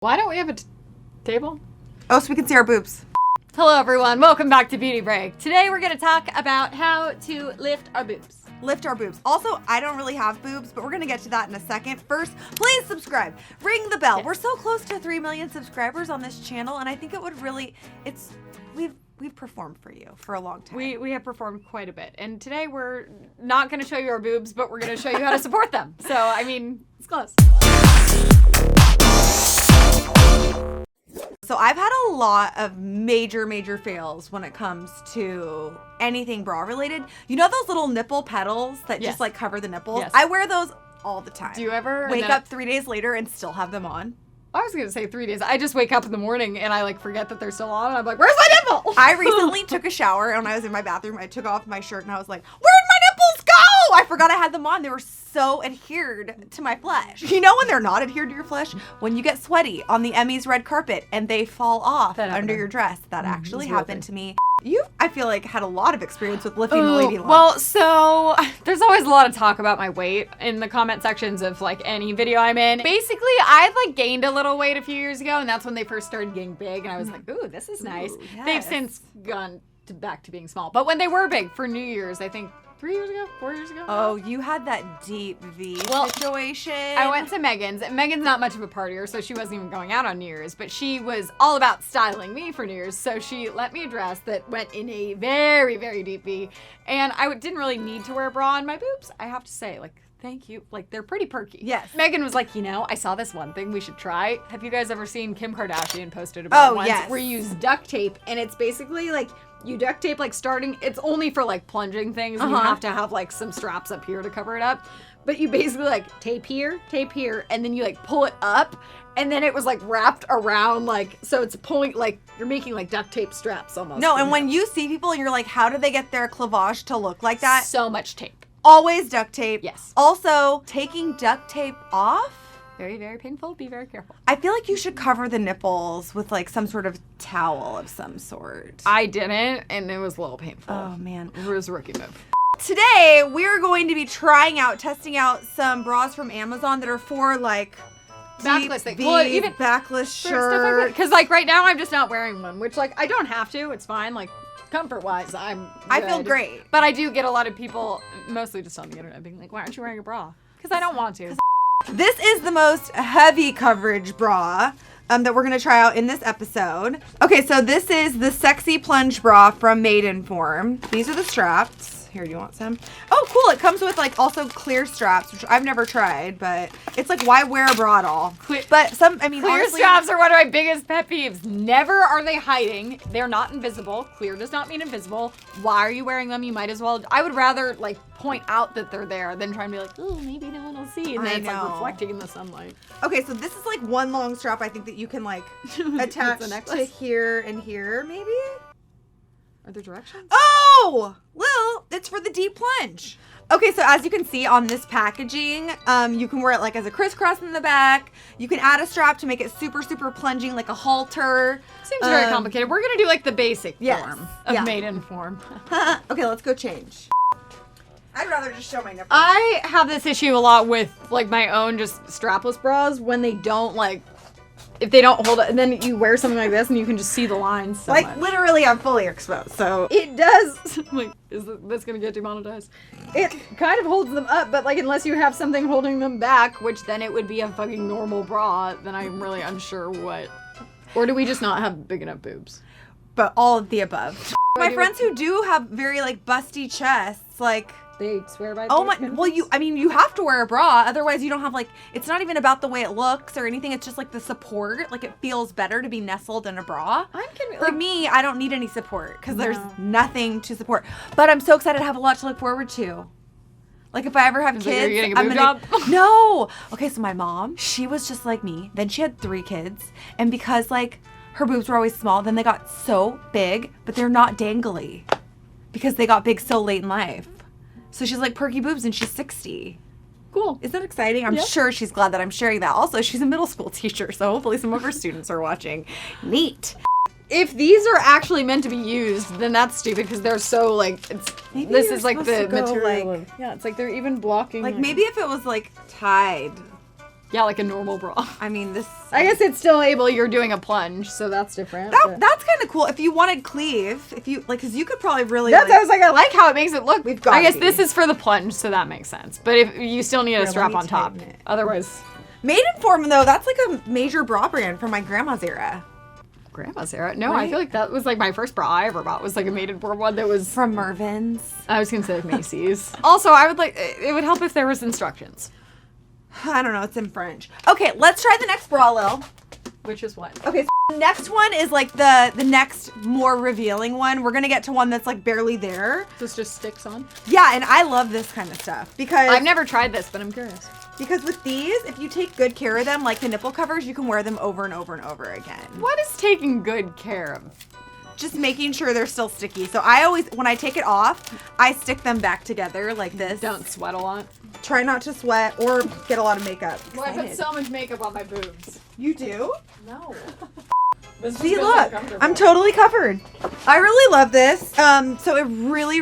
Why don't we have a table? Oh, so we can see our boobs. Hello everyone, welcome back to Beauty Break. Today we're going to talk about how to lift our boobs. Lift our boobs. Also, I don't really have boobs, but we're going to get to that in a second. First, please subscribe. Ring the bell. Yes. We're so close to 3 million subscribers on this channel, and I think it would really, we've performed for you for a long time. We have performed quite a bit. And today we're not going to show you our boobs, but we're going to show you how to support them. So, I mean, it's close. So I've had a lot of major fails when it comes to anything bra related. You know those little nipple petals that Yes. just like cover the nipples? Yes. I wear those all the time. Do you ever wake up 3 days later and still have them on? I was going to say 3 days. I just wake up in the morning and I like forget that they're still on. And I'm like, where's my nipple? I recently took a shower and when I was in my bathroom, I took off my shirt and I was like, where'd my nipples go? I forgot I had them on. They were so adhered to my flesh. You know when they're not adhered to your flesh? When you get sweaty on the Emmys red carpet and they fall off under your dress. That actually happened to me. You, I feel like, had a lot of experience with lifting the lady lump. Well, so there's always a lot of talk about my weight in the comment sections of like any video I'm in. Basically, I've like gained a little weight a few years ago, and that's when they first started getting big, and I was like, ooh, this is nice. Yes. They've since gone back to being small. But when they were big for New Year's, I think 3 years ago, 4 years ago. Oh, you had that deep V situation. I went to Megan's, and Megan's not much of a partier, so she wasn't even going out on New Year's, but she was all about styling me for New Year's, so she lent me a dress that went in a very deep V, and I didn't really need to wear a bra on my boobs, I have to say, like, thank you. Like, they're pretty perky. Yes. Megan was like, you know, I saw this one thing we should try. Have you guys ever seen Kim Kardashian posted about once yes. where you use duct tape, and it's basically like, you duct tape like starting, it's only for like plunging things, and you have to have like some straps up here to cover it up. But you basically like tape here, and then you like pull it up, and then it was like wrapped around like, so it's pulling, like you're making like duct tape straps almost. No, and when you see people and you're like, how do they get their cleavage to look like that? So much tape. Always duct tape. Yes. Also, taking duct tape off. Very painful. Be very careful. I feel like you should cover the nipples with like some sort of towel of some sort. I didn't, and it was a little painful. Oh man. It was a rookie move. Today, we're going to be testing out some bras from Amazon that are for like Backless thing. V, Well, even backless stuff like that. shirt. Because like right now I'm just not wearing one, which like I don't have to. It's fine. Like comfort wise, I feel great. But I do get a lot of people, mostly just on the internet, being like, "Why aren't you wearing a bra?" Because I don't want to. This is the most heavy coverage bra that we're going to try out in this episode. Okay, so this is the Sexy Plunge Bra from Maidenform. These are the straps. Here, do you want some? Oh, cool. It comes with like also clear straps, which I've never tried, but it's like, why wear a bra at all? But Clear honestly, straps are one of my biggest pet peeves. Never are they hiding. They're not invisible. Clear does not mean invisible. Why are you wearing them? You might as well. I would rather like point out that they're there than try and be like, oh, maybe no one will see. And then it's like reflecting in the sunlight. Okay, so this is like one long strap I think that you can like attach to here and here, maybe? Are there directions? Oh, well, it's for the deep plunge. Okay, so as you can see on this packaging, you can wear it like as a crisscross in the back. You can add a strap to make it super plunging, like a halter. Seems very complicated. We're gonna do like the basic Yes. form of maiden form. Okay, let's go change. I'd rather just show my nipples. I have this issue a lot with like my own just strapless bras when they don't like, if they don't hold it, and then you wear something like this and you can just see the lines so like much. literally I'm fully exposed, so It does. Like, is this gonna get demonetized? It kind of holds them up, but like unless you have something holding them back, which then it would be a fucking normal bra, then I'm really unsure what. Or do we just not have big enough boobs? but all of the above. My friends who do have very like busty chests, like They swear by. oh my, well you have to wear a bra, otherwise you don't have like, it's not even about the way it looks or anything, it's just like the support, like it feels better to be nestled in a bra. For me, I don't need any support because there's nothing to support, but I'm so excited to have a lot to look forward to. Like if I ever have kids, are you getting a boob job? No. Okay, so my mom, she was just like me. Then she had 3 kids, and because like her boobs were always small, then they got so big, but they're not dangly because they got big so late in life. So she's like perky boobs, and she's 60. Cool. Isn't that exciting? I'm sure she's glad that I'm sharing that. Also, she's a middle school teacher, so hopefully some of her students are watching. Neat. If these are actually meant to be used, then that's stupid because they're so like Maybe this you're is like the supposed to go, material. like- Yeah, it's like they're even blocking. Like maybe if it was like tied. Yeah, like a normal bra. I mean, this... I guess it's still able, you're doing a plunge, so that's different. That's kind of cool. If you wanted cleave, if you, like, because you could probably really, I was like, I like how it makes it look. We've got I guess this is for the plunge, so that makes sense. But if you still need a strap on top. Otherwise... Maidenform, though, that's like a major bra brand from my grandma's era. Grandma's era? No, right? I feel like that was like my first bra I ever bought was like a Maidenform one that was... From Mervyn's. I was going to say like Macy's. Also, I would like... It would help if there was instructions. I don't know, it's in French. Okay, let's try the next bra, Lil. Which is what? Okay, so the next one is like the next more revealing one. We're gonna get to one that's like barely there. This just sticks on? Yeah, and I love this kind of stuff because... I've never tried this, but I'm curious. Because with these, if you take good care of them, like the nipple covers, you can wear them over and over and over again. What is taking good care of? Just making sure they're still sticky. So I always, when I take it off, I stick them back together like this. Don't sweat a lot. Try not to sweat or get a lot of makeup. Well, I put so much makeup on my boobs. You do? No. See, look, I'm totally covered. I really love this. So it really,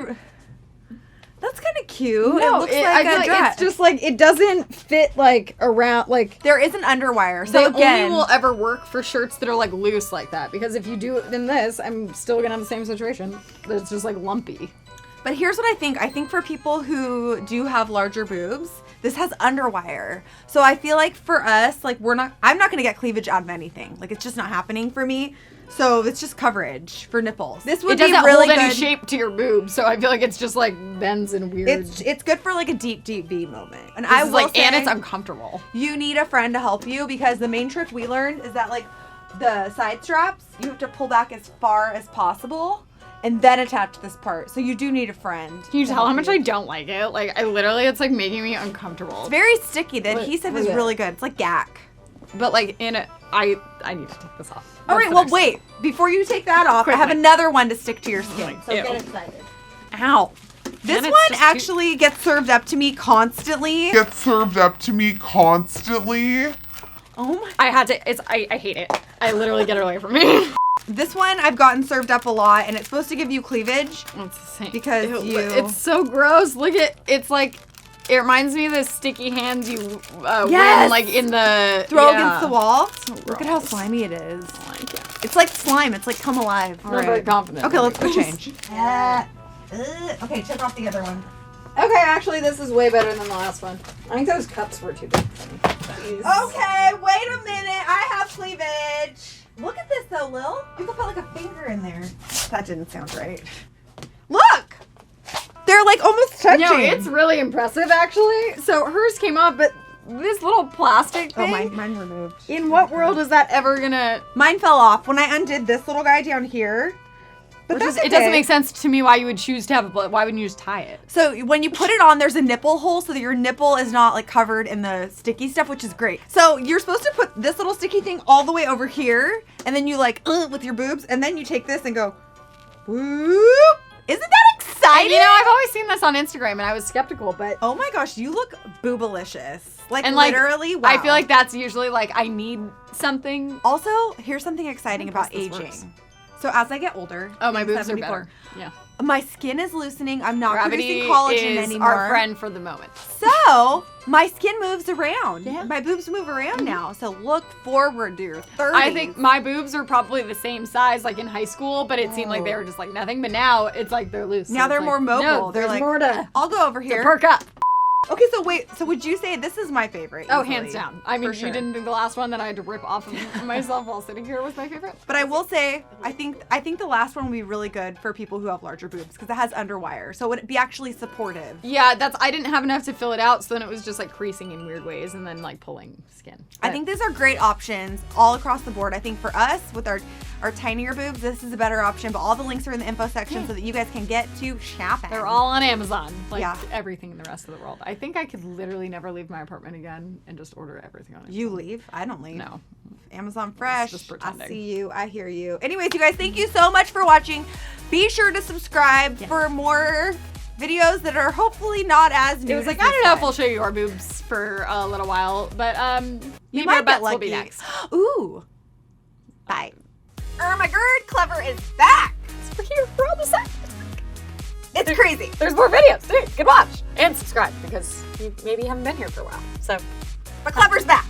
that's kind of cute. No, it looks like a dress. it's just like, it doesn't fit like around, like. There is an underwire. So they again, only will ever work for shirts that are like loose like that. Because if you do it in this, I'm still gonna have the same situation. It's just like lumpy. But here's what I think. I think for people who do have larger boobs, this has underwire. So I feel like for us, like I'm not gonna get cleavage out of anything. Like it's just not happening for me. So it's just coverage for nipples. This would be really good. It doesn't hold any shape to your boobs, so I feel like it's just like bends and weird. It's good for like a deep V moment. And I will like, say, and it's uncomfortable. You need a friend to help you because the main trick we learned is that like the side straps, you have to pull back as far as possible. And then attach this part. So you do need a friend. Can you tell how much I don't like it? Like, I literally, it's like making me uncomfortable. It's very sticky. The adhesive is really good. It's like gack. But like, I need to take this off. All right, well, wait. Before you take that off, I have another one to stick to your skin. So get excited. Ow. This one actually gets served up to me constantly. Oh my. I hate it. I literally get it away from me. This one I've gotten served up a lot, and it's supposed to give you cleavage. It's the same. Because it's so gross. Look at it's like it reminds me of the sticky hands you win like in the throw against the wall. So look at how slimy it is. I like it. It's like slime. It's like come alive. I'm not very confident. Okay, let's go change. Okay, check off the other one. Okay, actually, this is way better than the last one. I think those cups were too big for me. Jeez. Okay, wait a minute. I have cleavage. Look at this though, Lil. You can put like a finger in there. That didn't sound right. Look! They're like almost touching. No, it's really impressive actually. So hers came off, but this little plastic thing. Oh, mine removed. In what world is that ever gonna... Mine fell off when I undid this little guy down here. But it doesn't make sense to me why you would choose to have it, but why wouldn't you just tie it? So when you put it on, there's a nipple hole so that your nipple is not like covered in the sticky stuff, which is great. So you're supposed to put this little sticky thing all the way over here, and then you like, with your boobs, and then you take this and go, whoop. Isn't that exciting? You know, I've always seen this on Instagram, and I was skeptical, but... Oh my gosh, you look boobalicious. Like, and literally, wow. I feel like that's usually like, I need something. Also, here's something exciting about aging. Works. So as I get older, my boobs are better. Yeah. My skin is loosening. I'm not Gravity producing collagen is anymore. Our friend for the moment. So my skin moves around. Yeah. My boobs move around now. So look forward to your 30s. I think my boobs are probably the same size like in high school, but it seemed like they were just like nothing. But now it's like they're loose. Now so they're more mobile. No, they're like, more to. I'll go over here. To perk up. Okay, so wait. So would you say this is my favorite? Oh, easily? hands down. I mean, you didn't do the last one that I had to rip off of myself while sitting here was my favorite. But I will say, I think the last one would be really good for people who have larger boobs because it has underwire, so it would be actually supportive. Yeah, I didn't have enough to fill it out, so then it was just like creasing in weird ways and then like pulling skin. I think these are great options all across the board. I think for us with our tinier boobs, this is a better option. But all the links are in the info section so that you guys can get to shopping. They're all on Amazon, like everything in the rest of the world. I think I could literally never leave my apartment again and just order everything on Amazon. You leave? I don't leave. No. Amazon Fresh. Just pretending. I see you. I hear you. Anyways, you guys, thank you so much for watching. Be sure to subscribe for more videos that are hopefully not as new. It was like, I don't know if we'll show you our boobs for a little while, but you might get lucky. Will be next. Ooh. Bye. My gird, Clevver is back. We're here. We're on the set. It's crazy. There's more videos. Dude, good watch. And subscribe because you maybe haven't been here for a while. So, but Clevver's back.